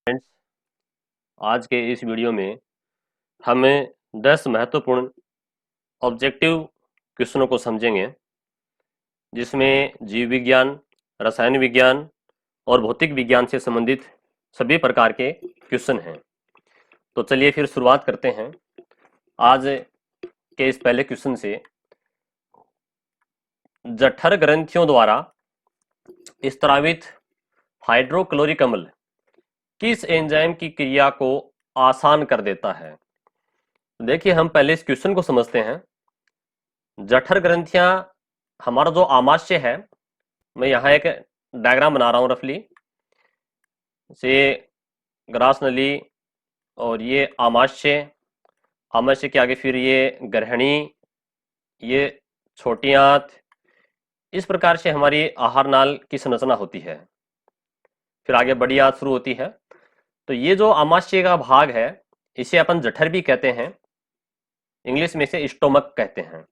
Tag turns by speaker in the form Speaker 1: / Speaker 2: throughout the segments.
Speaker 1: Friends, आज के इस वीडियो में हम 10 महत्वपूर्ण ऑब्जेक्टिव क्वेश्चनों को समझेंगे, जिसमें जीव विज्ञान, रसायन विज्ञान और भौतिक विज्ञान से संबंधित सभी प्रकार के क्वेश्चन हैं। तो चलिए फिर शुरुआत करते हैं आज के इस पहले क्वेश्चन से। जठर ग्रंथियों द्वारा स्त्रावित हाइड्रोक्लोरिक अम्ल किस एंजाइम की क्रिया को आसान कर देता है? देखिए, हम पहले इस क्वेश्चन को समझते हैं। जठर ग्रंथियां, हमारा जो आमाशय है, मैं यहाँ एक डायग्राम बना रहा हूँ रफली से। ग्रास नली और ये आमाशय, आमाशय के आगे फिर ये ग्रहणी, ये छोटी आंत, इस प्रकार से हमारी आहार नाल की संरचना होती है। फिर आगे बड़ी आंत शुरू होती है। तो ये जो आमाशय का भाग है, इसे अपन जठर भी कहते हैं, इंग्लिश में इसे स्टोमक कहते हैं।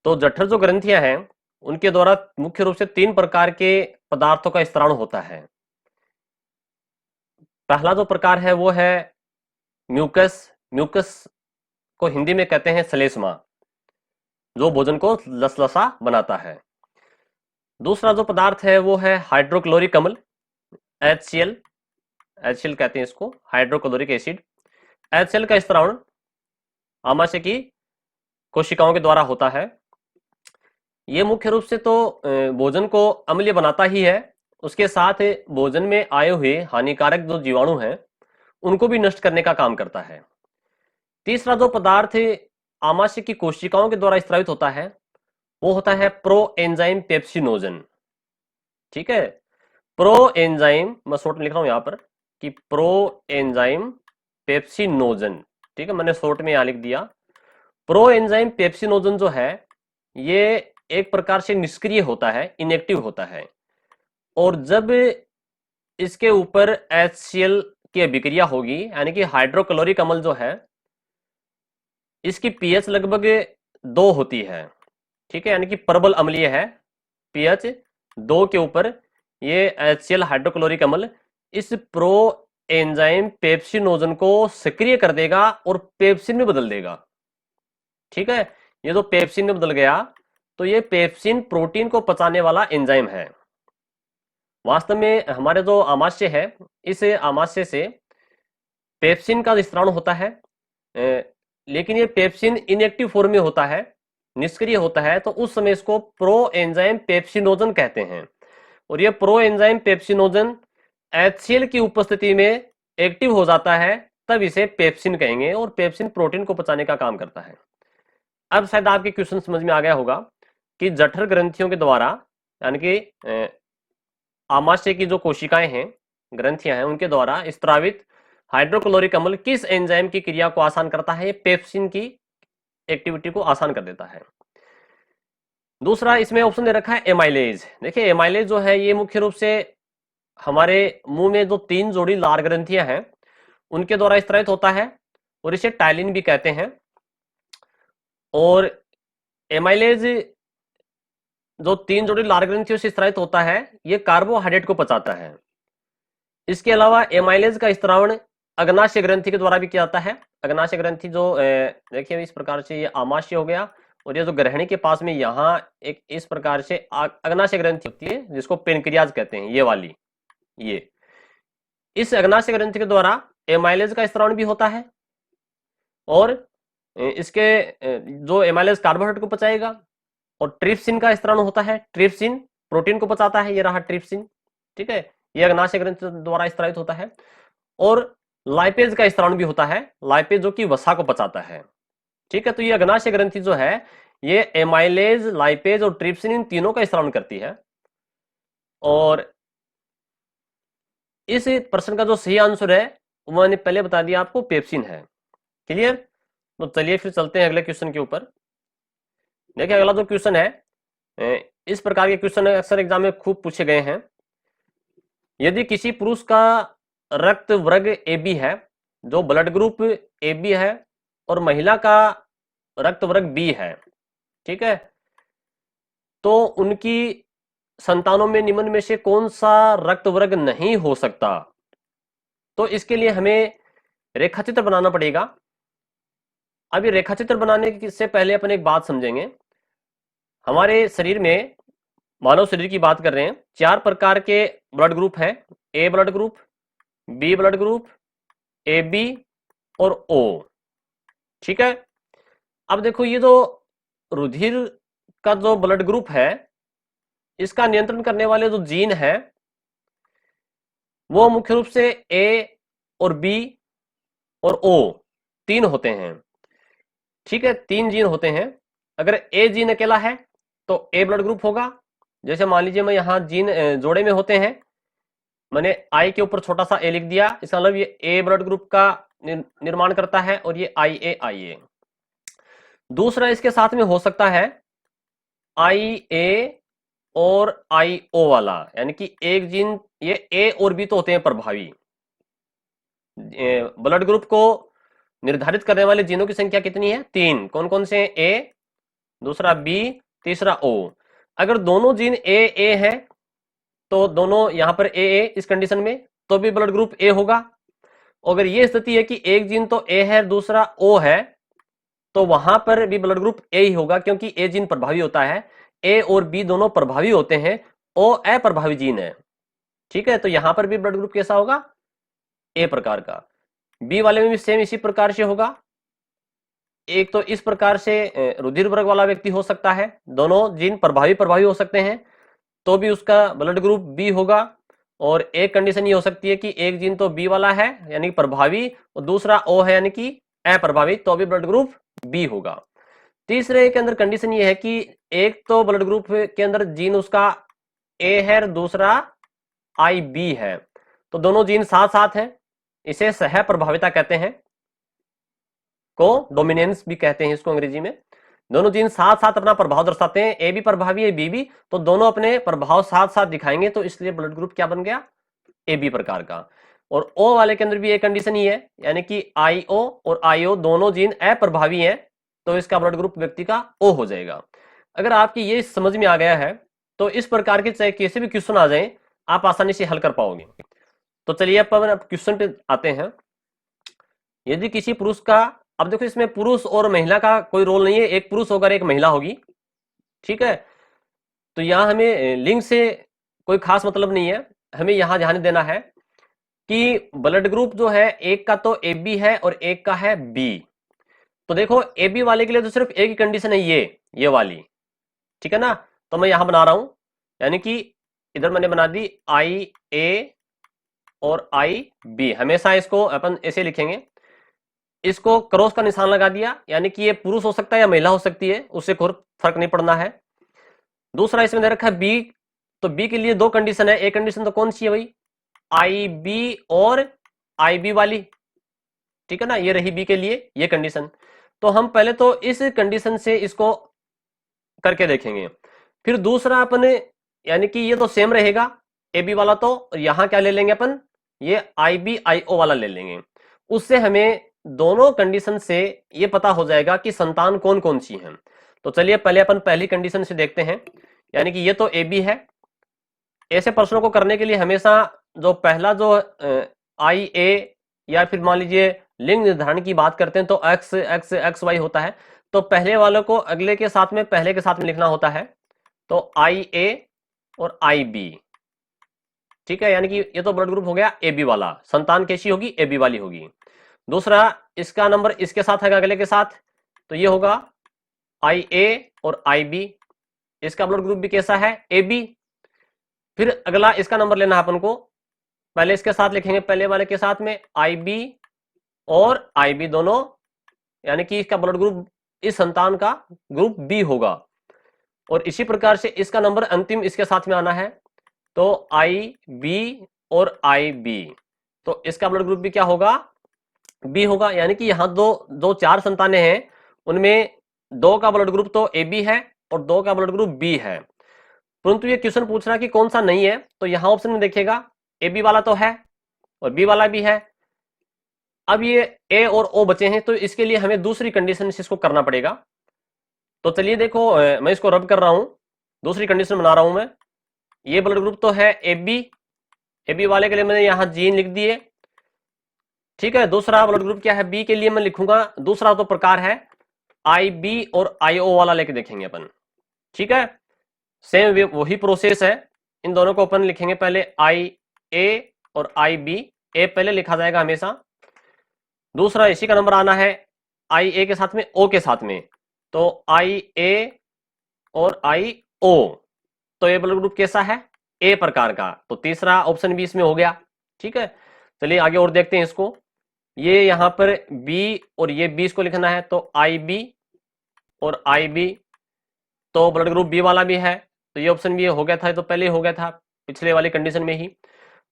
Speaker 1: तो जठर जो ग्रंथियां हैं, उनके द्वारा मुख्य रूप से 3 प्रकार के पदार्थों का स्त्राव होता है। पहला जो प्रकार है वो है म्यूकस। म्यूकस को हिंदी में कहते हैं श्लेष्मा, जो भोजन को लसलसा बनाता है। दूसरा जो पदार्थ है वो है हाइड्रोक्लोरिक अम्ल, HCl। HCl कहते हैं इसको, हाइड्रोक्लोरिक एसिड। HCl का स्त्रावण आमाशय की कोशिकाओं के द्वारा होता है। ये मुख्य रूप से तो भोजन को अम्लीय बनाता ही है, उसके साथ भोजन में आए हुए हानिकारक जो जीवाणु हैं, उनको भी नष्ट करने का काम करता है। तीसरा जो पदार्थ आमाशय की कोशिकाओं के द्वारा स्त्रावित होता है, वो होता है प्रो एंजाइम पेप्सिनोजन। ठीक है, प्रो एंजाइम, मैं शॉर्ट में लिख रहा हूं यहां पर कि प्रो एंजाइम पेप्सिनोजन। ठीक है, मैंने शॉर्ट में यहां लिख दिया। प्रो एंजाइम पेप्सिनोजन जो है, ये एक प्रकार से निष्क्रिय होता है, इनएक्टिव होता है। और जब इसके ऊपर HCl की अभिक्रिया होगी, यानी कि हाइड्रोक्लोरिक अम्ल जो है, इसकी पीएच लगभग 2 होती है। ठीक है, यानी कि प्रबल अम्लीय है। पीएच 2 के ऊपर ये HCl हाइड्रोक्लोरिक अम्ल इस प्रो एंजाइम पेप्सिनोजन को सक्रिय कर देगा और पेप्सिन में बदल देगा। ठीक है, ये जो पेप्सिन में बदल गया, तो ये पेप्सिन प्रोटीन को पचाने वाला एंजाइम है। वास्तव में हमारे जो आमाशय है, इस आमाशय से पेप्सिन का स्त्रावण होता है, लेकिन ये पेप्सिन इनएक्टिव फॉर्म में होता है, निष्क्रिय होता है। तो उस समय इसको प्रो एंजाइम पेप्सिनोजन कहते हैं। और ये प्रो एंजाइम पेप्सिनोजन HCl की उपस्थिति में एक्टिव हो जाता है, तब इसे पेप्सिन कहेंगे, और पेप्सिन प्रोटीन को पचाने का काम करता है। अब शायद आपके क्वेश्चन समझ में आ गया होगा कि जठर ग्रंथियों के द्वारा, यानी कि आमाशय की जो कोशिकाएं हैं, ग्रंथियां हैं, उनके द्वारा स्त्रावित हाइड्रोक्लोरिक अम्ल किस एंजाइम की क्रिया को आसान करता है? पेप्सिन की एक्टिविटी को आसान कर देता है। दूसरा इसमें ऑप्शन दे रखा है एमाइलेज। देखिए, एमाइलेज जो है, ये मुख्य रूप से हमारे मुंह में जो 3 जोड़ी लार ग्रंथियां हैं, उनके द्वारा स्त्रावित होता है, और इसे टाइलिन भी कहते हैं। और एमाइलेज जो 3 जोड़ी लार ग्रंथियों से स्त्रावित होता है, ये कार्बोहाइड्रेट को पचाता है। इसके अलावा एमाइलेज का स्त्रावण अग्नाशय ग्रंथि के द्वारा भी किया जाता है। अग्नाशय ग्रंथि जो देखिए इस प्रकार से, ये आमाशय हो गया, और ये जो ग्रहणी के पास में यहाँ एक इस प्रकार से अग्नाशय ग्रंथि होती है, जिसको पेनक्रियाज कहते हैं, ये वाली। ये इस अग्नाशय ग्रंथि के द्वारा एमाइलेज का स्त्रावण भी होता है, और इसके जो एमाइलेज कार्बोहाइड्रेट को पचाएगा। और ट्रिप्सिन का स्त्रावण होता है, ट्रिप्सिन प्रोटीन को पचाता है, ये रहा ट्रिप्सिन। ठीक है, ये अग्नाशय ग्रंथि द्वारा स्त्रावित होता है। और लाइपेज का स्त्रावण भी होता है, लाइपेज जो कि वसा को पचाता है। ठीक है, तो ये अग्नाशय ग्रंथि जो है, ये एमाइलेज, लाइपेज और ट्रिप्सिन, इन तीनों का स्त्रावण करती है। और इस प्रश्न का जो सही आंसर है, वो मैंने पहले बता दिया आपको, पेप्सिन है। क्लियर? तो चलिए फिर चलते हैं अगले क्वेश्चन के ऊपर। देखिए, अगला जो क्वेश्चन है, इस प्रकार के क्वेश्चन अक्सर एग्जाम में खूब पूछे गए हैं। यदि किसी पुरुष का रक्त वर्ग AB है, जो ब्लड ग्रुप AB है, और महिला का रक्त वर्ग B है, ठीक है, तो उनकी संतानों में निम्न में से कौन सा रक्त वर्ग नहीं हो सकता? तो इसके लिए हमें रेखाचित्र बनाना पड़ेगा। अब ये रेखाचित्र बनाने से पहले अपन एक बात समझेंगे। हमारे शरीर में, मानव शरीर की बात कर रहे हैं, 4 प्रकार के ब्लड ग्रुप हैं। A blood group, B blood group, A B और ओ। ठीक है। अब देखो, ये जो रुधिर का जो ब्लड ग्रुप है, इसका नियंत्रण करने वाले जो जीन है वो मुख्य रूप से ए और बी और ओ 3 होते हैं। ठीक है, 3 जीन होते हैं। अगर ए जीन अकेला है तो ए ब्लड ग्रुप होगा। जैसे मान लीजिए मैं यहाँ जीन जोड़े में होते हैं, मैंने आई के ऊपर छोटा सा ए लिख दिया, इसका मतलब ये ए ब्लड ग्रुप का निर्माण करता है और ये आई ए। दूसरा इसके साथ में हो सकता है आई ए और आई ओ वाला, यानी कि एक जीन, ये ए और बी तो होते हैं प्रभावी। ब्लड ग्रुप को निर्धारित करने वाले जीनों की संख्या कितनी है? 3। कौन कौन से हैं? ए, दूसरा बी, तीसरा ओ। अगर दोनों जीन ए है तो दोनों यहां पर ए इस कंडीशन में तो भी ब्लड ग्रुप ए होगा। अगर ये स्थिति है कि एक जीन तो ए है दूसरा ओ है, तो वहां पर भी ब्लड ग्रुप ए ही होगा, क्योंकि ए जीन प्रभावी होता है, ए और बी दोनों प्रभावी होते हैं, ओ अप्रभावी जीन है। ठीक है, तो यहां पर भी ब्लड ग्रुप कैसा होगा? ए प्रकार का। बी वाले में भी सेम इसी प्रकार से होगा। एक तो इस प्रकार से रुधिर वर्ग वाला व्यक्ति हो सकता है, दोनों जीन प्रभावी हो सकते हैं, तो भी उसका ब्लड ग्रुप बी होगा। और एक कंडीशन ये हो सकती है कि एक जीन तो बी वाला है यानी प्रभावी, और दूसरा ओ है यानी कि अप्रभावी, तो भी ब्लड ग्रुप बी होगा। तीसरे के अंदर कंडीशन ये है कि एक तो ब्लड ग्रुप के अंदर जीन उसका ए है, दूसरा आई बी है, तो दोनों जीन साथ साथ हैं, इसे सह प्रभाविता कहते हैं, को डोमिनेंस भी कहते हैं इसको अंग्रेजी में। दोनों जीन साथ साथ अपना प्रभाव दर्शाते हैं, ए भी प्रभावी है बी भी, तो दोनों अपने प्रभाव साथ साथ दिखाएंगे, तो इसलिए ब्लड ग्रुप क्या बन गया? ए बी प्रकार का। और ओ वाले के अंदर भी एक कंडीशन ही है, यानी कि आई ओ और आई ओ दोनों जीन अप्रभावी हैं, तो इसका ब्लड ग्रुप व्यक्ति का ओ हो जाएगा। अगर आपकी ये समझ में आ गया है तो इस प्रकार के चाहे कैसे भी क्वेश्चन आ जाए आप आसानी से हल कर पाओगे। तो चलिए अब क्वेश्चन पे आते हैं। यदि किसी पुरुष का, अब देखो इसमें पुरुष और महिला का कोई रोल नहीं है, एक पुरुष होकर एक महिला होगी। ठीक है, तो यहां हमें लिंग से कोई खास मतलब नहीं है, हमें यहां ध्यान देना है कि ब्लड ग्रुप जो है एक का तो ए बी है और एक का है बी। तो देखो ए बी वाले के लिए तो सिर्फ एक ही कंडीशन है, ये वाली। ठीक है ना, तो मैं यहां बना रहा हूं, यानी कि इधर मैंने बना दी आई ए और आई बी, हमेशा इसको अपन ऐसे लिखेंगे। इसको क्रॉस का निशान लगा दिया, यानी कि ये पुरुष हो सकता है या महिला हो सकती है, उससे कोई फर्क नहीं पड़ना है। दूसरा इसमें दे रखा है बी, तो बी के लिए 2 कंडीशन है। एक कंडीशन तो कौन सी है भाई? आई बी और आई बी वाली। ठीक है ना, ये रही बी के लिए ये कंडीशन। तो हम पहले तो इस कंडीशन से इसको करके देखेंगे, फिर दूसरा अपन, यानी कि ये तो सेम रहेगा ए बी वाला, तो यहां क्या ले लेंगे अपन? ये आई बी आई ओ वाला ले लेंगे। उससे हमें दोनों कंडीशन से ये पता हो जाएगा कि संतान कौन कौन सी है। तो चलिए पहले अपन पहली कंडीशन से देखते हैं, यानी कि ये तो ए बी है। ऐसे प्रश्नों को करने के लिए हमेशा जो पहला जो आई ए या फिर मान लीजिए लिंग निर्धारण की बात करते हैं तो एक्स एक्स एक्स वाई होता है, तो पहले वालों को अगले के साथ में पहले के साथ में लिखना होता है, तो आई ए और आई बी। ठीक है, यानी कि ये तो ब्लड ग्रुप हो गया ए बी वाला, संतान कैसी होगी? ए बी वाली होगी। दूसरा इसका नंबर इसके साथ है अगले के साथ, तो ये होगा आई ए और आई बी, इसका ब्लड ग्रुप भी कैसा है? A B. फिर अगला इसका नंबर लेना है अपन को, पहले इसके साथ लिखेंगे पहले वाले के साथ में आई बी और आई बी दोनों, यानी कि इसका ब्लड ग्रुप इस संतान का ग्रुप बी होगा। और इसी प्रकार से इसका नंबर अंतिम इसके साथ में आना है, तो आई बी और आई बी, तो इसका ब्लड ग्रुप भी क्या होगा? बी होगा। यानी कि यहाँ दो 4 संतानें हैं, उनमें 2 का ब्लड ग्रुप तो ए बी है और 2 का ब्लड ग्रुप बी है। परंतु ये क्वेश्चन पूछ रहा है कि कौन सा नहीं है, तो यहां ऑप्शन में देखिएगा ए बी वाला तो है और बी वाला भी है। अब ये ए और ओ बचे हैं, तो इसके लिए हमें दूसरी कंडीशन से इसको करना पड़ेगा। तो चलिए देखो, मैं इसको रब कर रहा हूं, दूसरी कंडीशन बना रहा हूं मैं। ये ब्लड ग्रुप तो है ए बी वाले के लिए मैंने यहां जीन लिख दिए, ठीक है। दूसरा ब्लड ग्रुप क्या है बी के लिए मैं लिखूंगा, दूसरा तो प्रकार है आई बी और IO वाला लेके देखेंगे अपन। ठीक है, सेम वही प्रोसेस है, इन दोनों को अपन लिखेंगे पहले IA और IB। ए पहले लिखा जाएगा हमेशा, दूसरा इसी का नंबर आना है IA के साथ में O के साथ में, तो IA और IO। तो ये ब्लड ग्रुप कैसा है, ए प्रकार का, तो तीसरा ऑप्शन भी इसमें हो गया। ठीक है, चलिए आगे और देखते हैं इसको। ये यहां पर बी और ये बी इसको लिखना है, तो IB और IB, तो ब्लड ग्रुप बी वाला भी है, तो ये ऑप्शन भी हो गया था, तो पहले हो गया था पिछले वाली कंडीशन में ही।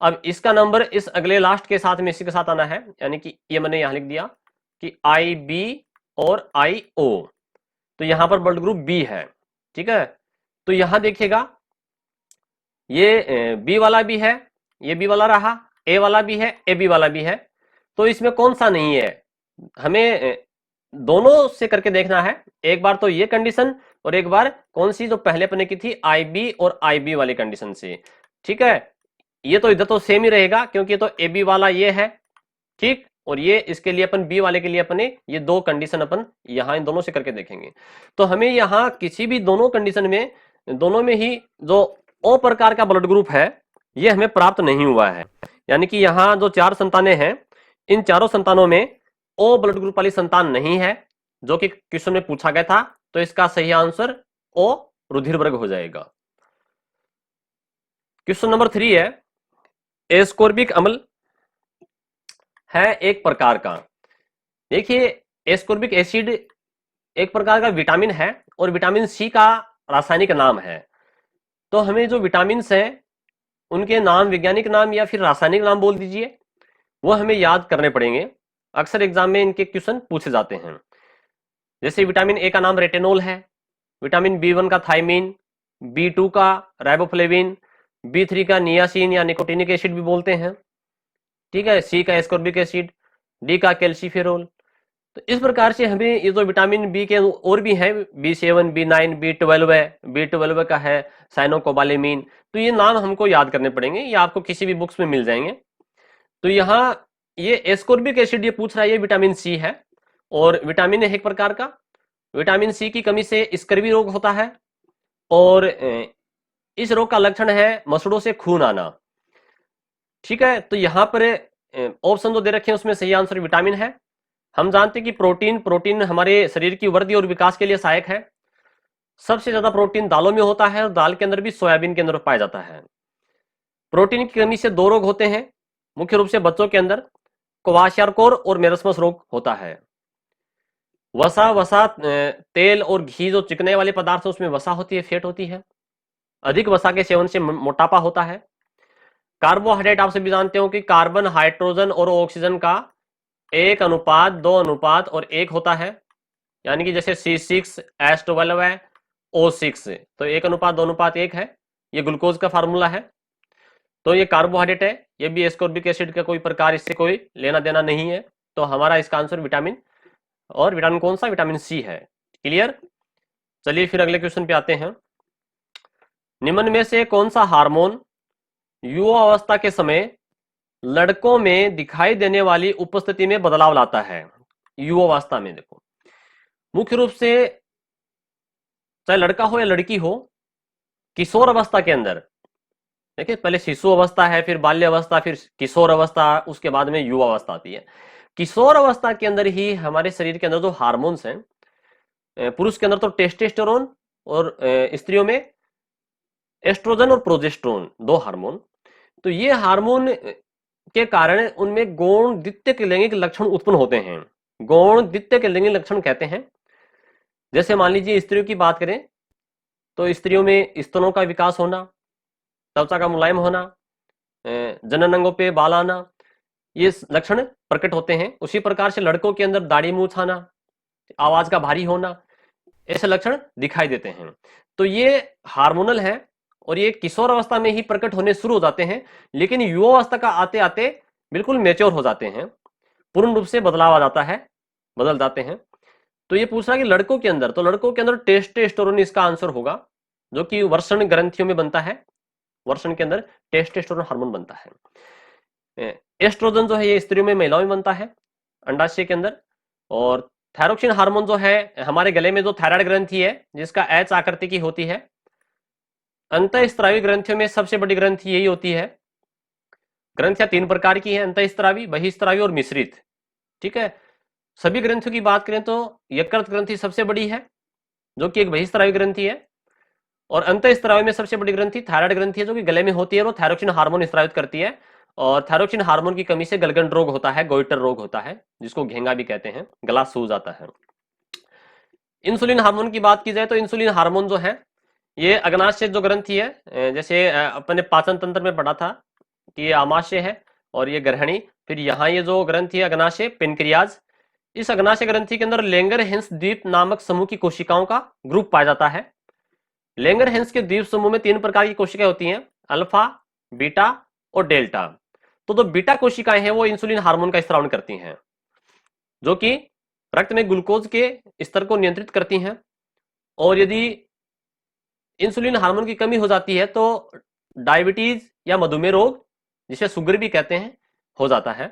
Speaker 1: अब इसका नंबर इस अगले लास्ट के साथ में इसी के साथ आना है, यानी कि ये मैंने यहां लिख दिया कि IB और IO, तो यहां पर ब्लड ग्रुप बी है। ठीक है, तो यहां देखिएगा ये बी वाला भी है, ये बी वाला रहा, ए वाला भी है, ए बी वाला भी है, तो इसमें कौन सा नहीं है, हमें दोनों से करके देखना है। एक बार तो ये कंडीशन और एक बार कौन सी जो पहले अपने की थी IB और IB वाली कंडीशन से। ठीक है, ये तो इधर तो सेम ही रहेगा क्योंकि तो AB वाला ये है, ठीक, और ये इसके लिए अपन बी वाले के लिए अपने ये दो कंडीशन अपन यहां इन दोनों से करके देखेंगे। तो हमें यहां किसी भी दोनों कंडीशन में, दोनों में ही जो O प्रकार का ब्लड ग्रुप है ये हमें प्राप्त नहीं हुआ है, यानी कि यहां जो 4 संतानें हैं इन चारों संतानों में O ब्लड ग्रुप वाली संतान नहीं है, जो कि क्वेश्चन में पूछा गया था, तो इसका सही आंसर O रुधिर वर्ग हो जाएगा। क्वेश्चन नंबर 3 है, एस्कोर्बिक अम्ल है एक प्रकार का। देखिए एस्कोर्बिक एसिड एक प्रकार का विटामिन है और विटामिन सी का रासायनिक नाम है। तो हमें जो विटामिन हैं उनके नाम, वैज्ञानिक नाम या फिर रासायनिक नाम बोल दीजिए, वो हमें याद करने पड़ेंगे। अक्सर एग्जाम में इनके क्वेश्चन पूछे जाते हैं। जैसे विटामिन ए का नाम रेटेनॉल है, विटामिन B1 का थायमीन, B2 का राइबोफ्लेविन, B3 का नियासिन या निकोटिनिक एसिड भी बोलते हैं। ठीक है, सी का एस्कोर्बिक एसिड, डी का कैल्सीफेरोल। तो इस प्रकार से हमें ये जो विटामिन बी के और भी हैं, B7, B9, B12 है, B12 का है साइनोकोबालेमिन, तो ये नाम हमको याद करने पड़ेंगे, ये आपको किसी भी बुक्स में मिल जाएंगे। तो यहाँ ये एस्कोर्बिक एसिड ये पूछ रहा है, ये विटामिन सी है और विटामिन है एक प्रकार का। विटामिन सी की कमी से स्कर्वी रोग होता है और इस रोग का लक्षण है मसड़ों से खून आना। ठीक है, तो यहाँ पर ऑप्शन जो दे रखे हैं उसमें सही आंसर विटामिन है। हम जानते हैं कि प्रोटीन हमारे शरीर की वृद्धि और विकास के लिए सहायक है। सबसे ज्यादा प्रोटीन दालों में होता है और दाल के अंदर भी सोयाबीन के अंदर पाया जाता है। प्रोटीन की कमी से 2 रोग होते हैं मुख्य रूप से बच्चों के अंदर, क्वाशियारकोर और मेरस्मस रोग होता है। वसा तेल और घी जो चिकने वाले पदार्थ है उसमें वसा होती है, फैट होती है। अधिक वसा के सेवन से मोटापा होता है। कार्बोहाइड्रेट आप सभी जानते हो कि कार्बन, हाइड्रोजन और ऑक्सीजन का 1:2 और 1 होता है, यानी कि जैसे C6H12 है O6, तो 1:2:1 है, ये ग्लूकोज का फार्मूला है। तो ये कार्बोहाइड्रेट है, ये भी एस्कोर्बिक एसिड का कोई प्रकार, इससे कोई लेना देना नहीं है। तो हमारा इसका आंसर विटामिन, और विटामिन कौन सा, विटामिन सी है। क्लियर, चलिए फिर अगले क्वेश्चन पे आते हैं। निम्न में से कौन सा हार्मोन युवा अवस्था के समय लड़कों में दिखाई देने वाली उपस्थिति में बदलाव लाता है। युवावस्था में देखो मुख्य रूप से चाहे लड़का हो या लड़की हो, किशोर अवस्था के अंदर देखिए, पहले शिशु अवस्था है, फिर बाल्य अवस्था, फिर किशोर अवस्था, उसके बाद में युवा अवस्था आती है। किशोर अवस्था के अंदर ही हमारे शरीर के अंदर जो हार्मोन्स हैं, पुरुष के अंदर तो टेस्टोस्टेरोन और स्त्रियों में एस्ट्रोजन और प्रोजेस्टेरोन, 2 हार्मोन। तो ये हार्मोन के कारण उनमें गौण द्वितीयक लैंगिक लक्षण उत्पन्न होते हैं। गौण द्वितीयक लैंगिक लक्षण कहते हैं, जैसे मान लीजिए स्त्रियों की बात करें तो स्त्रियों में स्तनों का विकास होना, त्वचा का मुलायम होना, जनन अंगों पे बाल आना, ये लक्षण प्रकट होते हैं। उसी प्रकार से लड़कों के अंदर दाढ़ी मूंछ आना, आवाज का भारी होना, ऐसे लक्षण दिखाई देते हैं। तो ये हार्मोनल है और ये किशोर अवस्था में ही प्रकट होने शुरू हो जाते हैं, लेकिन युवा अवस्था का आते आते बिल्कुल मैच्योर हो जाते हैं, पूर्ण रूप से बदलाव आ जाता है, बदल जाते हैं। तो ये पूछ रहा है कि लड़कों के अंदर, तो लड़कों के अंदर टेस्टोस्टेरोन इसका आंसर होगा, जो कि वृषण ग्रंथियों में बनता है। वृषण के अंदर टेस्टोस्टेरोन हार्मोन बनता है। एस्ट्रोजन जो है ये स्त्रियों में महिलाओं में बनता है अंडाशय के अंदर। और थायरोक्सिन हार्मोन जो है हमारे गले में जो थायराइड ग्रंथि है जिसका एच आकृति की होती है। अंतःस्त्रावी ग्रंथियों में सबसे बड़ी ग्रंथि यही होती है। ग्रंथियां 3 प्रकार की हैं, अंतःस्त्रावी, बहिस्त्रावी और मिश्रित। ठीक है, सभी ग्रंथियों की बात करें तो यकृत ग्रंथि सबसे बड़ी है जो कि एक बहिस्त्रावी ग्रंथि है। और अंतःस्त्रावी में सबसे बड़ी ग्रंथि थायराइड ग्रंथि है जो कि गले में होती है और थायरोक्सिन हार्मोन स्रावित करती है। और थायरोक्सिन हार्मोन की कमी से गलगंड रोग होता है, गोइटर रोग होता है, जिसको घेंगा भी कहते हैं, गला सूज आता है। इंसुलिन हार्मोन की बात की जाए तो इंसुलिन हार्मोन जो है ये अग्नाशय जो ग्रंथि है, जैसे अपने पाचन तंत्र में पढ़ा था कि ये आमाशय है और ये ग्रहणी, फिर यहाँ ये जो ग्रंथि है अग्नाशय पेनक्रियाज, इस अग्नाशय ग्रंथि के अंदर लेंगरहेंस द्वीप नामक समूह की कोशिकाओं का ग्रुप पाया जाता है। लेंगरहेंस के द्वीप समूह में 3 प्रकार की कोशिकाएं होती हैं, अल्फा, बीटा और डेल्टा। तो जो बीटा कोशिकाएं हैं वो इंसुलिन हार्मोन का स्रावन करती हैं जो कि रक्त में ग्लूकोज के स्तर को नियंत्रित करती हैं। और यदि इंसुलिन हार्मोन की कमी हो जाती है तो डायबिटीज या मधुमेह रोग, जिसे शुगर भी कहते हैं, हो जाता है,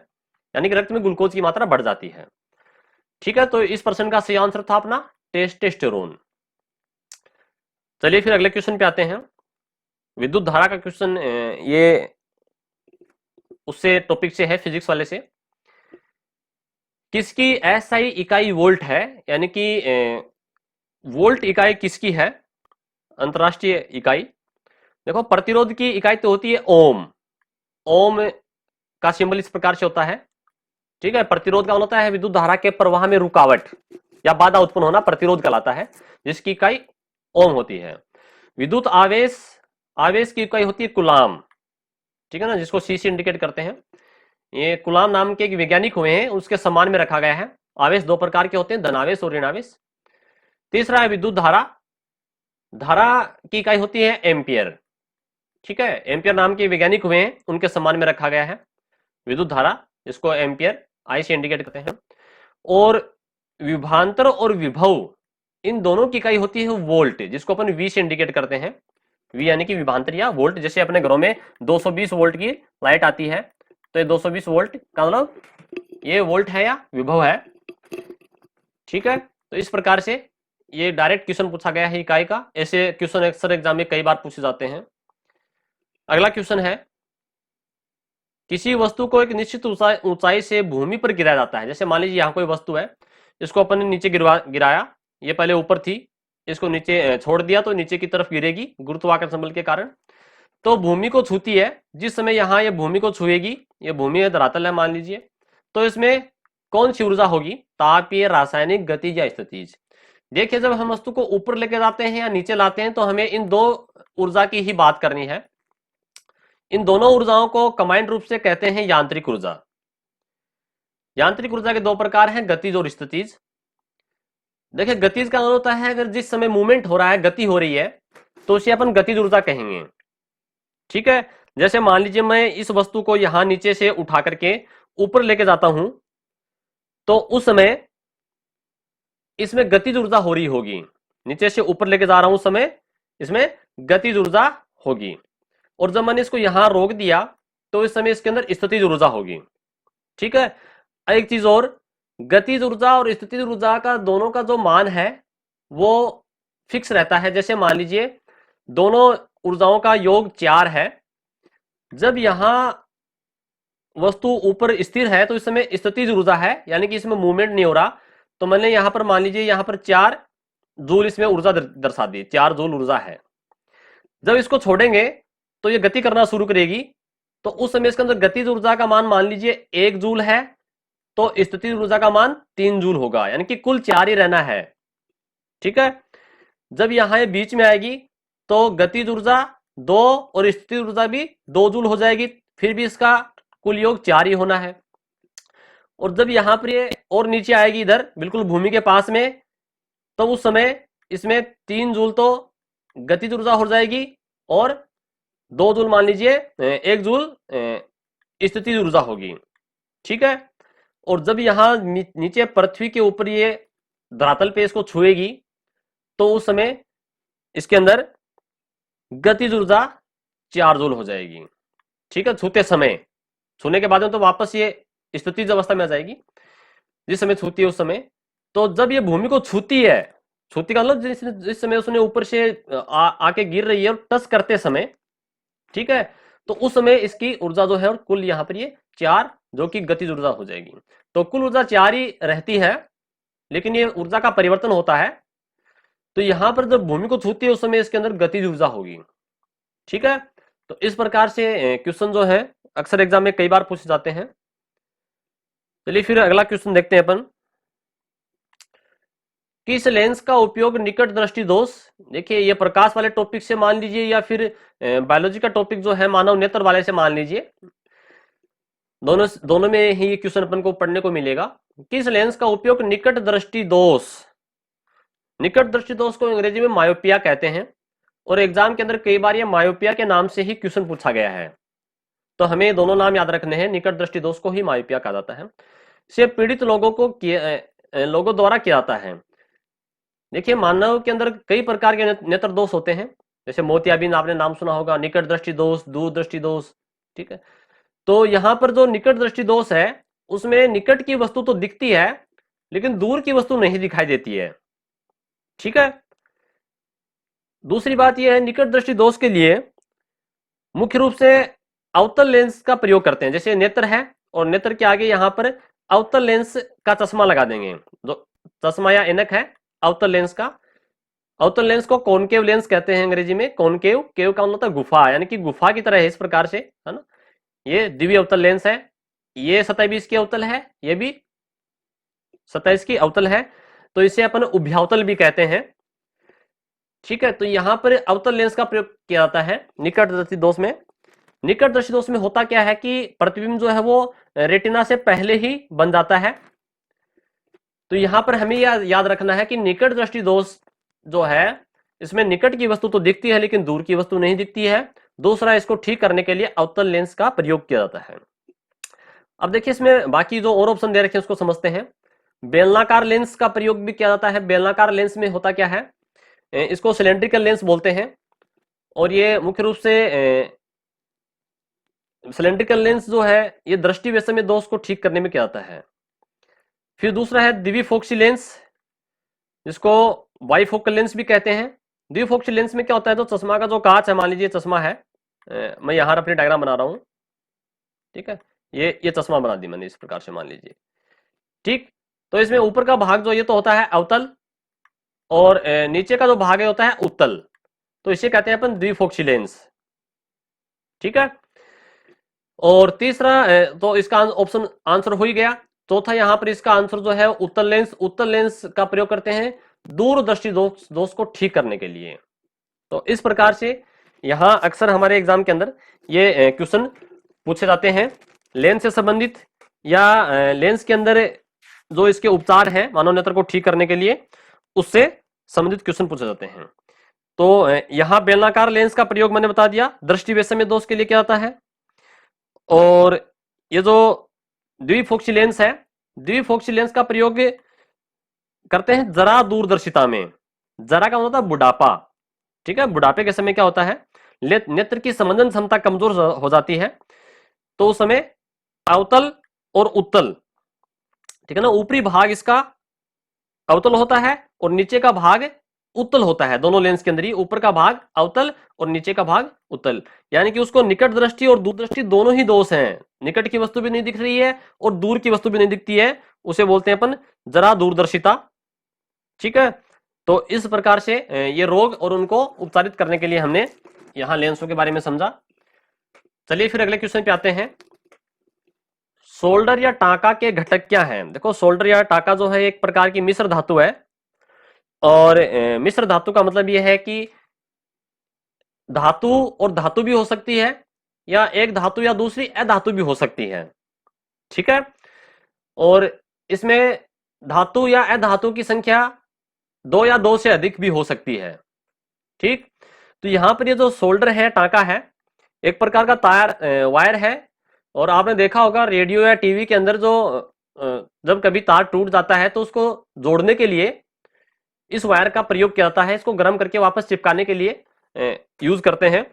Speaker 1: यानी कि रक्त में ग्लूकोज की मात्रा बढ़ जाती है। ठीक है, तो इस प्रश्न का सही आंसर था अपना टेस्टोस्टेरोन। चलिए फिर अगले क्वेश्चन पे आते हैं। विद्युत धारा का क्वेश्चन ये उससे टॉपिक से है, फिजिक्स वाले से। किसकी एसआई इकाई वोल्ट है, यानी कि वोल्ट इकाई किसकी है, अंतरराष्ट्रीय इकाई। देखो प्रतिरोध की इकाई तो होती है ओम। ओम का सिंबल इस प्रकार से होता है। ठीक है, प्रतिरोध का होता है विद्युत धारा के प्रवाह में रुकावट या बाधा उत्पन्न होना, प्रतिरोध कहलाता है, जिसकी इकाई ओम होती है। विद्युत आवेश, आवेश की इकाई होती है कूलाम। ठीक है ना, जिसको सी से इंडिकेट करते हैं। ये कूलाम नाम के एक वैज्ञानिक हुए हैं, उसके सम्मान में रखा गया है। आवेश 2 प्रकार के होते हैं, धनावेश और ऋणावेश। तीसरा है विद्युत धारा। धारा की इकाई होती है एम्पियर। ठीक है, एम्पियर नाम के वैज्ञानिक हुए हैं, उनके सम्मान में रखा गया है विद्युत धारा, जिसको एम्पियर आई से इंडिकेट करते हैं। और विभवांतर और विभव, इन दोनों की इकाई होती है वोल्ट, जिसको अपन वी से इंडिकेट करते हैं। वी यानी कि विभवांतर या वोल्ट। जैसे अपने घरों में 220 वोल्ट की लाइट आती है तो ये 220 वोल्ट का मतलब ये वोल्ट है या विभव है। ठीक है, तो इस प्रकार से ये डायरेक्ट क्वेश्चन पूछा गया है इकाई का। ऐसे क्वेश्चन अक्सर एग्जाम में कई बार पूछे जाते हैं। अगला क्वेश्चन है, किसी वस्तु को एक निश्चित ऊंचाई से भूमि पर गिराया जाता है। जैसे मान लीजिए यहाँ कोई वस्तु है, इसको अपन ने नीचे गिराया, ये पहले ऊपर थी, इसको नीचे छोड़ दिया तो नीचे की तरफ गिरेगी गुरुत्वाकर्षण बल के कारण। तो भूमि को छूती है, जिस समय यहाँ ये भूमि को छुएगी, ये भूमि है, धरातल है मान लीजिए, तो इसमें कौन सी ऊर्जा होगी, तापीय, रासायनिक, गतिज या स्थितिज। देखिए जब हम वस्तु को ऊपर लेके जाते हैं या नीचे लाते हैं तो हमें इन 2 ऊर्जा की ही बात करनी है। इन दोनों ऊर्जाओं को कंबाइंड रूप से कहते हैं यांत्रिक ऊर्जा। यांत्रिक ऊर्जा के 2 प्रकार हैं, गतिज और स्थितिज। देखिए गतिज का मतलब होता है अगर जिस समय मूवमेंट हो रहा है, गति हो रही है, तो उसे अपन गतिज ऊर्जा कहेंगे। ठीक है, जैसे मान लीजिए मैं इस वस्तु को यहां नीचे से उठा करके ऊपर लेके जाता हूं तो उस समय इसमें गतिज ऊर्जा हो रही होगी। नीचे से ऊपर लेके जा रहा हूं उस समय इसमें गतिज ऊर्जा होगी। और जब मैंने इसको यहां रोक दिया तो इस समय इसके अंदर स्थितिज ऊर्जा होगी। ठीक है, एक चीज और, गतिज ऊर्जा और स्थितिज ऊर्जा का दोनों का जो मान है वो फिक्स रहता है। जैसे मान लीजिए दोनों ऊर्जाओं का योग 4 है। जब यहां वस्तु ऊपर स्थिर है तो इस समय स्थितिज ऊर्जा है, यानी कि इसमें मूवमेंट नहीं हो रहा। तो मैंने यहां पर मान लीजिए यहां पर 4 जूल इसमें ऊर्जा दर्शा दी, 4 जूल ऊर्जा है। जब इसको छोड़ेंगे तो ये गति करना शुरू करेगी, तो उस समय इसके अंदर गतिज ऊर्जा का मान लीजिए 1 जूल है, तो स्थितिज ऊर्जा का मान 3 जूल होगा, यानी कि कुल 4 ही रहना है। ठीक है, जब यहां ये बीच में आएगी तो गतिज ऊर्जा 2 और स्थितिज ऊर्जा भी 2 जूल हो जाएगी, फिर भी इसका कुल योग 4 ही होना है। और जब यहां पर ये और नीचे आएगी इधर बिल्कुल भूमि के पास में, तो उस समय इसमें 3 जूल तो गतिज ऊर्जा हो जाएगी और 2 जूल मान लीजिए 1 जूल स्थितिज ऊर्जा होगी। ठीक है, और जब यहां नीचे पृथ्वी के ऊपर ये धरातल पे इसको छुएगी तो उस समय इसके अंदर गतिज ऊर्जा 4 जूल हो जाएगी। ठीक है, छूते समय छूने के बाद में तो वापस ये स्थितिज अवस्था में आ जाएगी जिस समय छूती है उस समय। तो जब ये भूमि को छूती है, छूती का मतलब जिस समय उसने ऊपर से आके गिर रही है और टच करते समय, ठीक है, तो उस समय इसकी ऊर्जा जो है और कुल यहाँ पर ये 4 जो कि गतिज ऊर्जा हो जाएगी। तो कुल ऊर्जा 4 ही रहती है, लेकिन ये ऊर्जा का परिवर्तन होता है। तो यहां पर जब भूमि को छूती है उस समय इसके अंदर गतिज ऊर्जा होगी, ठीक है। तो इस प्रकार से क्वेश्चन जो है अक्सर एग्जाम में कई बार पूछे जाते हैं। चलिए फिर अगला क्वेश्चन देखते हैं अपन। किस लेंस का उपयोग निकट दृष्टि दोष, देखिए ये प्रकाश वाले टॉपिक से मान लीजिए या फिर बायोलॉजी का टॉपिक जो है मानव नेत्र वाले से मान लीजिए, दोनों दोनों में ही ये क्वेश्चन अपन को पढ़ने को मिलेगा। किस लेंस का उपयोग निकट दृष्टि दोष, निकट दृष्टि दोष को अंग्रेजी में मायोपिया कहते हैं और एग्जाम के अंदर कई बार ये मायोपिया के नाम से ही क्वेश्चन पूछा गया है। तो हमें दोनों नाम याद रखने हैं, निकट दृष्टि दोष को ही मायोपिया कहा जाता है। इसे पीड़ित लोगों को लोगों द्वारा किया जाता है। देखिए मानव के अंदर कई प्रकार के नेत्र दोष होते हैं, जैसे मोतियाबिंद आपने नाम सुना होगा, निकट दृष्टि दोष, दूर दृष्टि दोष, ठीक है। तो यहां पर जो निकट दृष्टि दोष है उसमें निकट की वस्तु तो दिखती है लेकिन दूर की वस्तु नहीं दिखाई देती है, ठीक है। दूसरी बात यह है निकट दृष्टि दोष के लिए मुख्य रूप से अवतल लेंस का प्रयोग करते हैं। जैसे नेत्र है और नेत्र के आगे यहां पर अवतल लेंस का चश्मा लगा देंगे, जो चश्मा या ऐनक है अवतल लेंस का। अवतल लेंस को कॉनकेव लेंस कहते हैं अंग्रेजी में। कॉनकेव, केव का मतलब होता है गुफा, यानी कि गुफा की तरह है इस प्रकार से, है ना। ये द्वितीय अवतल लेंस है, ये सतह भी इसकी अवतल है, ये भी सतह इसकी अवतल है, तो इसे अपन उभयावतल भी कहते हैं, ठीक है। तो यहां पर अवतल लेंस का प्रयोग किया जाता है निकट दृष्टि दोष में। निकट दृष्टि दोष में होता क्या है कि प्रतिबिंब जो है वो रेटिना से पहले ही बन जाता है। तो यहां पर हमें याद रखना है कि निकट दृष्टि दोष जो है इसमें निकट की वस्तु तो दिखती है लेकिन दूर की वस्तु नहीं दिखती है। दूसरा, इसको ठीक करने के लिए अवतल लेंस का प्रयोग किया जाता है। अब देखिए इसमें बाकी जो और ऑप्शन दे रखे हैं उसको समझते हैं। बेलनाकार लेंस का प्रयोग भी किया जाता है। बेलनाकार लेंस में होता क्या है, इसको सिलेंड्रिकल लेंस बोलते हैं और ये मुख्य रूप से सिलेंड्रिकल लेंस जो है ये दृष्टि वैषम्य दोष को ठीक करने में किया जाता है। फिर दूसरा है द्विफोक्सी लेंस, जिसको बाइफोकल लेंस भी कहते हैं। द्विफोक्सी लेंस में क्या होता है, तो चश्मा का जो कांच है, मान लीजिए चश्मा है, मैं यहां अपनी डायग्राम बना रहा हूं, ठीक है, ये चश्मा बना दी मैंने इस प्रकार से मान लीजिए, ठीक। तो इसमें ऊपर का भाग जो ये तो होता है अवतल और नीचे का जो भाग है होता है उत्तल, तो इसे कहते हैं अपन द्विफोक्सी लेंस, ठीक है। और तीसरा तो इसका ऑप्शन आंसर हो ही गया। चौथा यहां पर इसका आंसर जो है उत्तल लेंस। उत्तल लेंस का प्रयोग करते हैं दूरदृष्टि दोष को ठीक करने के लिए। तो इस प्रकार से यहां अक्सर हमारे एग्जाम के अंदर ये क्वेश्चन पूछे जाते हैं लेंस से संबंधित, या लेंस के अंदर जो इसके उपचार हैं मानव नेत्र को ठीक करने के लिए उससे संबंधित क्वेश्चन पूछे जाते हैं। तो यहां बेलनाकार लेंस का प्रयोग मैंने बता दिया दृष्टि वैषम्य दोष के लिए क्या आता है। और ये जो द्विफोक्सी लेंस है, द्विफोक्सी लेंस का प्रयोग करते हैं जरा दूरदर्शिता में। जरा का मतलब बुढ़ापा, ठीक है। बुढ़ापे के समय क्या होता है, नेत्र की संवेदन क्षमता कमजोर हो जाती है, तो उस समय अवतल और उत्तल, ठीक है ना, ऊपरी भाग इसका अवतल होता है और नीचे का भाग उत्तल होता है। दोनों लेंस के अंदर ही ऊपर का भाग अवतल और नीचे का भाग उत्तल, यानी कि उसको निकट दृष्टि और दूर दृष्टि दोनों ही दोष हैं। निकट की वस्तु भी नहीं दिख रही है और दूर की वस्तु भी नहीं दिखती है, उसे बोलते हैं अपन जरा दूरदर्शिता, ठीक है। तो इस प्रकार से ये रोग और उनको उपचारित करने के लिए हमने यहां लेंसों के बारे में समझा। चलिए फिर अगले क्वेश्चन पे आते हैं। सोल्डर या टाका के घटक क्या हैं। देखो सोल्डर या टाका जो है एक प्रकार की मिश्र धातु है, और मिश्र धातु का मतलब यह है कि धातु और धातु भी हो सकती है, या एक धातु या दूसरी अधातु भी हो सकती है, ठीक है। और इसमें धातु या अधातु की संख्या 2 या 2 से अधिक भी हो सकती है, ठीक। तो यहां पर ये जो सोल्डर है, टाका है, एक प्रकार का तार वायर है, और आपने देखा होगा रेडियो या टीवी के अंदर जो जब कभी तार टूट जाता है तो उसको जोड़ने के लिए इस वायर का प्रयोग किया जाता है, इसको गर्म करके वापस चिपकाने के लिए यूज करते हैं।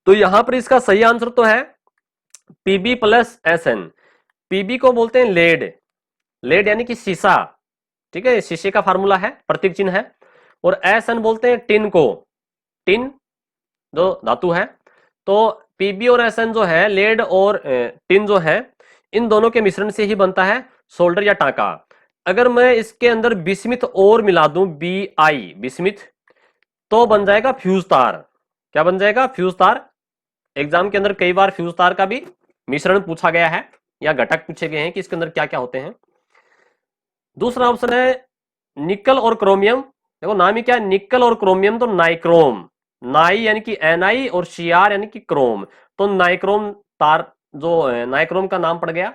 Speaker 1: तो यहां पर इसका सही आंसर तो है PB plus S N, PB को बोलते हैं लेड, लेड यानी कि शीशा, ठीक है, शीशे का फार्मूला है, प्रतीक चिन्ह है। और एस एन बोलते हैं टिन को, टिन जो धातु है। तो पीबी और एस एन जो है, लेड और टिन जो है, इन दोनों के मिश्रण से ही बनता है सोल्डर या टांका। अगर मैं इसके अंदर बिस्मिथ और मिला दूं, बी आई बिस्मिथ, तो बन जाएगा फ्यूज तार। क्या बन जाएगा? फ्यूज तार। एग्जाम के अंदर कई बार फ्यूज तार का भी मिश्रण पूछा गया है या घटक पूछे गए हैं कि इसके अंदर क्या क्या होते हैं। दूसरा ऑप्शन है निकल और क्रोमियम। देखो नाम ही क्या है, निकल और क्रोमियम, तो नाइक्रोम, नाई यानी कि एनआई और सीआर यानी कि क्रोम, तो नाइक्रोम तार जो नाइक्रोम का नाम पड़ गया।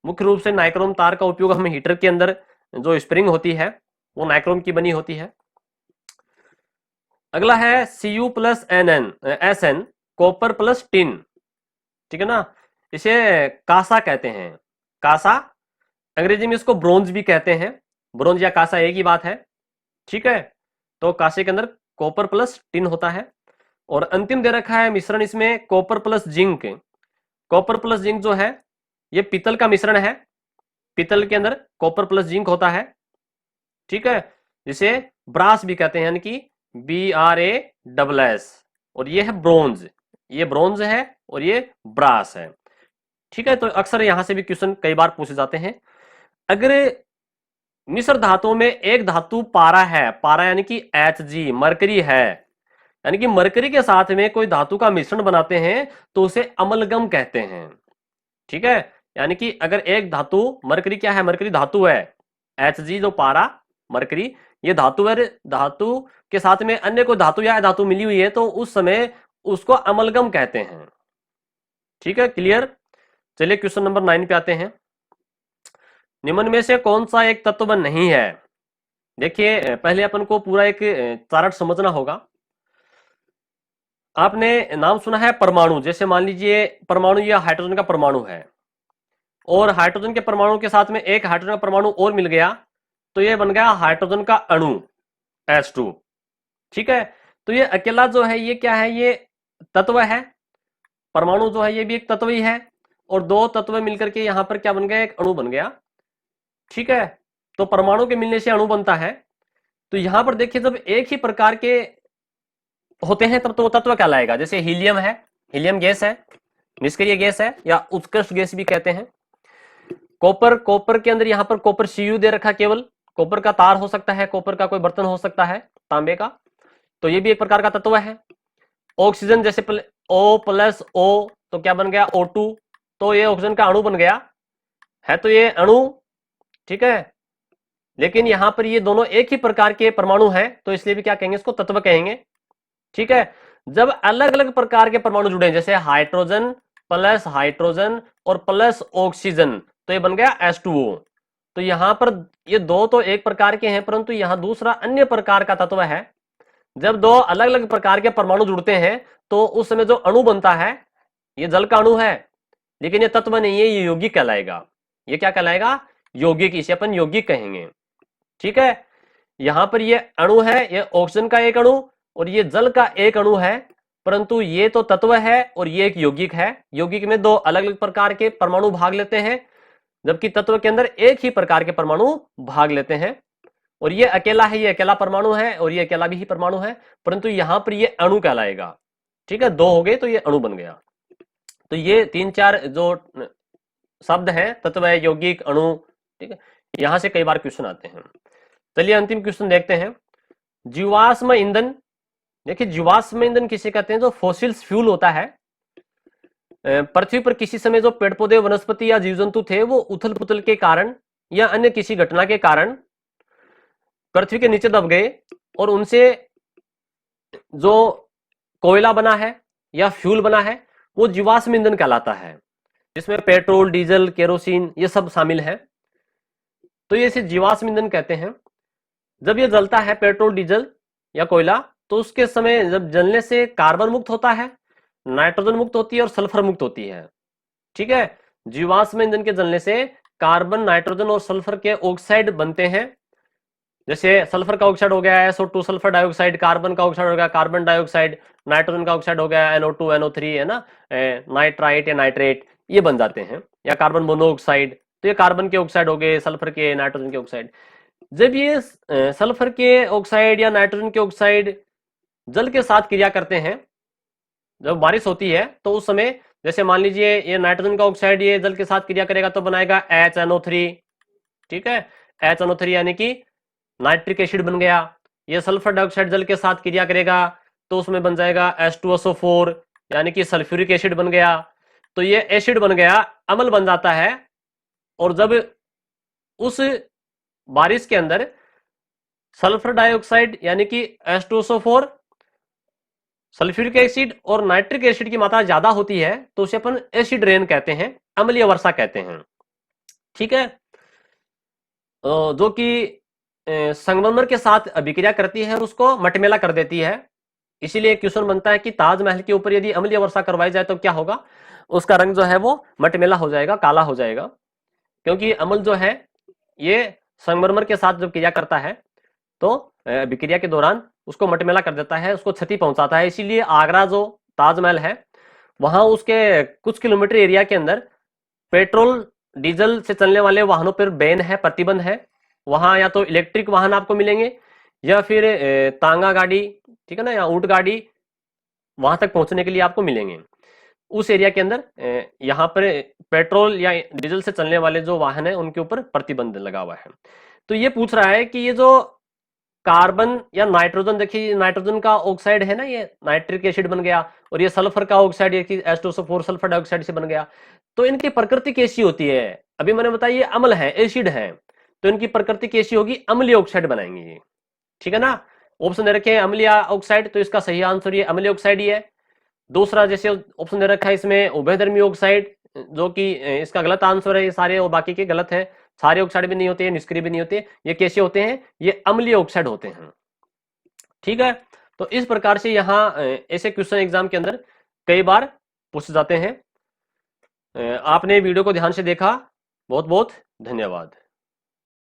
Speaker 1: मुख्य रूप से नाइक्रोम तार का उपयोग हमें हीटर के अंदर जो स्प्रिंग होती है वो नाइक्रोम की बनी होती है। अगला है Cu plus N N S N, copper plus tin, ठीक है ना, इसे कासा कहते हैं। कासा, अंग्रेजी में इसको ब्रोंज भी कहते हैं, ब्रोंज या कासा एक ही बात है, ठीक है। तो कासे के अंदर कॉपर प्लस टिन होता है। और अंतिम दे रखा है मिश्रण इसमें copper plus zinc. Copper plus zinc जो है ये पीतल का मिश्रण है, पीतल के अंदर कॉपर प्लस जिंक होता है, ठीक है, जिसे ब्रास भी कहते हैं, यानी कि BRASS। और ये है ब्रोंज, ये ब्रोंज है और ये ब्रास है, ठीक है। तो अक्सर यहां से भी क्वेश्चन कई बार पूछे जाते हैं। अगर मिश्र धातुओं में एक धातु पारा है, पारा यानी कि Hg मरकरी है, यानी कि मरकरी के साथ में कोई धातु का मिश्रण बनाते हैं तो उसे अमलगम कहते हैं, ठीक है। यानी कि अगर एक धातु, मरकरी क्या है, मरकरी धातु है, Hg जो पारा मरकरी ये धातु है, धातु के साथ में अन्य कोई धातु या धातु मिली हुई है तो उस समय उसको अमलगम कहते हैं, ठीक है, क्लियर। चलिए क्वेश्चन नंबर 9 पे आते हैं। निम्न में से कौन सा एक तत्व नहीं है? देखिए पहले अपन को पूरा एक चार्ट समझना होगा। आपने नाम सुना है परमाणु, जैसे मान लीजिए परमाणु या हाइड्रोजन का परमाणु है और हाइड्रोजन के परमाणु के साथ में एक हाइड्रोजन का परमाणु और मिल गया तो ये बन गया हाइड्रोजन का अणु H2, ठीक है। तो ये अकेला जो है ये क्या है, ये तत्व है, परमाणु जो है ये भी एक तत्व ही है, और दो तत्व मिलकर के यहां पर क्या बन गया, एक अणु बन गया, ठीक है। तो परमाणु के मिलने से अणु बनता है। तो यहां पर देखिए जब एक ही प्रकार के होते हैं तब तो वो तत्व कहलाएगा। जैसे हीलियम है, हीलियम गैस है, निष्क्रिय गैस है या उत्कृष्ट गैस भी कहते हैं। कॉपर, कॉपर के अंदर यहां पर कॉपर Cu दे रखा, केवल कॉपर का तार हो सकता है, कॉपर का कोई बर्तन हो सकता है तांबे का, तो ये भी एक प्रकार का तत्व है। ऑक्सीजन जैसे O प्लस O तो क्या बन गया O2, तो ये ऑक्सीजन का अणु बन गया है, तो ये अणु, ठीक है। लेकिन यहां पर ये दोनों एक ही प्रकार के परमाणु हैं तो इसलिए भी क्या कहेंगे, इसको तत्व कहेंगे, ठीक है। जब अलग अलग प्रकार के परमाणु जुड़े जैसे हाइड्रोजन प्लस हाइड्रोजन और प्लस ऑक्सीजन तो ये बन गया H2O। तो यहां पर ये दो तो एक प्रकार के हैं परंतु यहां दूसरा अन्य प्रकार का तत्व है। जब दो अलग अलग प्रकार के परमाणु जुड़ते हैं तो उस समय जो अणु बनता है ये जल का अणु है, लेकिन ये तत्व नहीं है, ये यौगिक कहलाएगा। ये क्या कहलाएगा, यौगिक, इसे अपन यौगिक कहेंगे, ठीक है। यहां पर ये अणु है, ये ऑक्सीजन का एक अणु और ये जल का एक अणु है, परंतु ये तो तत्व है और ये एक यौगिक है। यौगिक में दो अलग अलग प्रकार के परमाणु भाग लेते हैं जबकि तत्व के अंदर एक ही प्रकार के परमाणु भाग लेते हैं। और ये अकेला है, ये अकेला परमाणु है और ये अकेला भी ही परमाणु है, परंतु यहां पर ये अणु कहलाएगा, ठीक है। दो हो गए तो ये अणु बन गया। तो ये तीन चार जो शब्द हैं, तत्व है, यौगिक, अणु, ठीक है, यहां से कई बार क्वेश्चन आते हैं। चलिए अंतिम क्वेश्चन देखते हैं। जीवाश्म ईंधन, देखिए जीवाश्म ईंधन किसे कहते हैं, जो फॉसिल्स फ्यूल होता है। पृथ्वी पर किसी समय जो पेड़ पौधे, वनस्पति या जीव जंतु थे वो उथल पुथल के कारण या अन्य किसी घटना के कारण पृथ्वी के नीचे दब गए और उनसे जो कोयला बना है या फ्यूल बना है वो जीवाश्म ईंधन कहलाता है, जिसमें पेट्रोल, डीजल, केरोसिन ये सब शामिल है। तो ये इसे जीवाश्म ईंधन कहते हैं। जब ये जलता है पेट्रोल, डीजल या कोयला तो उसके समय जब जलने से कार्बन मुक्त होता है, नाइट्रोजन मुक्त होती है और सल्फर मुक्त होती है, ठीक है। जीवाश्म ईंधन के जलने से कार्बन, नाइट्रोजन और सल्फर के ऑक्साइड बनते हैं। जैसे सल्फर का ऑक्साइड हो गया SO2 सल्फर डाइऑक्साइड, कार्बन का ऑक्साइड हो गया कार्बन डाइऑक्साइड, नाइट्रोजन का ऑक्साइड हो गया NO2 NO3, है ना, नाइट्राइट या नाइट्रेट, ये बन जाते हैं, या कार्बन मोनोऑक्साइड, तो ये कार्बन के ऑक्साइड हो गए, सल्फर के, नाइट्रोजन के ऑक्साइड। जब ये सल्फर के ऑक्साइड या नाइट्रोजन के ऑक्साइड जल के साथ क्रिया करते हैं, जब बारिश होती है तो उस समय, जैसे मान लीजिए ये नाइट्रोजन का ऑक्साइड ये जल के साथ क्रिया करेगा तो बनाएगा HNO3, ठीक है, HNO3 यानी कि नाइट्रिक एसिड बन गया। ये सल्फर डाइऑक्साइड जल के साथ क्रिया करेगा तो उसमें बन जाएगा H2SO4 यानी कि सल्फ्यूरिक एसिड बन गया। तो ये एसिड बन गया, अम्ल बन जाता है। और जब उस बारिश के अंदर सल्फर डाइऑक्साइड यानी कि H2SO4, सल्फ्यूरिक एसिड और नाइट्रिक एसिड की मात्रा ज्यादा होती है तो उसे अपन एसिड रेन कहते हैं, अम्लीय वर्षा कहते हैं, ठीक है। जो कि संगमरमर के साथ अभिक्रिया करती है और उसको मटमेला कर देती है। इसीलिए क्वेश्चन बनता है कि ताजमहल के ऊपर यदि अम्लीय वर्षा करवाई जाए तो क्या होगा, उसका रंग जो है वो मटमेला हो जाएगा, काला हो जाएगा, क्योंकि अम्ल जो है ये संगमरमर के साथ जब क्रिया करता है तो अभिक्रिया के दौरान उसको मटमेला कर देता है, उसको क्षति पहुंचाता है। इसीलिए आगरा जो ताजमहल है वहां उसके कुछ किलोमीटर एरिया के अंदर पेट्रोल डीजल से चलने वाले वाहनों पर बैन है, प्रतिबंध है। वहां या तो इलेक्ट्रिक वाहन आपको मिलेंगे या फिर तांगा गाड़ी, ठीक है ना, या ऊंट गाड़ी वहां तक पहुंचने के लिए आपको मिलेंगे। उस एरिया के अंदर यहाँ पर पेट्रोल या डीजल से चलने वाले जो वाहन है उनके ऊपर प्रतिबंध लगा हुआ है। तो ये पूछ रहा है कि ये जो कार्बन या नाइट्रोजन, देखिए नाइट्रोजन का ऑक्साइड है ना, ये नाइट्रिक एसिड बन गया, और ये सल्फर का ऑक्साइड ये H2SO4 सल्फर डाइऑक्साइड से बन गया। तो इनकी प्रकृति कैसी होती है, अभी मैंने बताया ये अम्ल है, एसिड है, तो इनकी प्रकृति कैसी होगी, अम्लीय ऑक्साइड बनाएंगे ये, ठीक है ना। ऑप्शन दे रखे हैं अम्लीय ऑक्साइड, तो इसका सही आंसर ये अम्लीय ऑक्साइड ही है। दूसरा जैसे ऑप्शन दे रखा है इसमें उभयधर्मी ऑक्साइड, जो कि इसका गलत आंसर है, ये सारे और बाकी के गलत है। सारे ऑक्साइड भी नहीं होते, निष्क्रिय भी नहीं होते, ये कैसे होते हैं, ये अम्लीय ऑक्साइड होते हैं, ठीक है। तो इस प्रकार से यहाँ ऐसे क्वेश्चन एग्जाम के अंदर कई बार पूछे जाते हैं। आपने वीडियो को ध्यान से देखा, बहुत बहुत धन्यवाद।